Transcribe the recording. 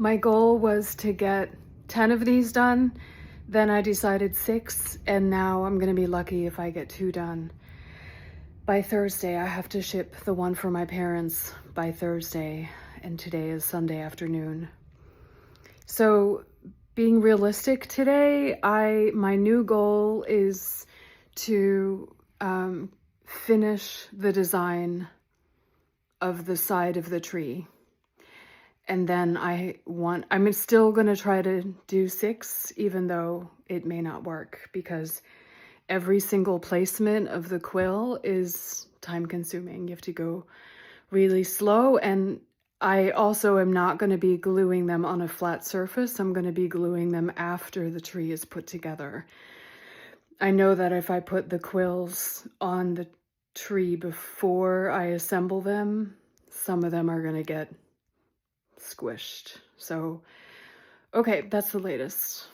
My goal was to get 10 of these done, then I decided 6, and now I'm gonna be lucky if I get 2 done. By Thursday, I have to ship the one for my parents by Thursday, and today is Sunday afternoon. So being realistic today, my new goal is to finish the design of the side of the tree. And then I'm still gonna try to do 6, even though it may not work, because every single placement of the quill is time consuming. You have to go really slow, and I also am not gonna be gluing them on a flat surface. I'm gonna be gluing them after the tree is put together. I know that if I put the quills on the tree before I assemble them, some of them are gonna get squished. So, okay, that's the latest.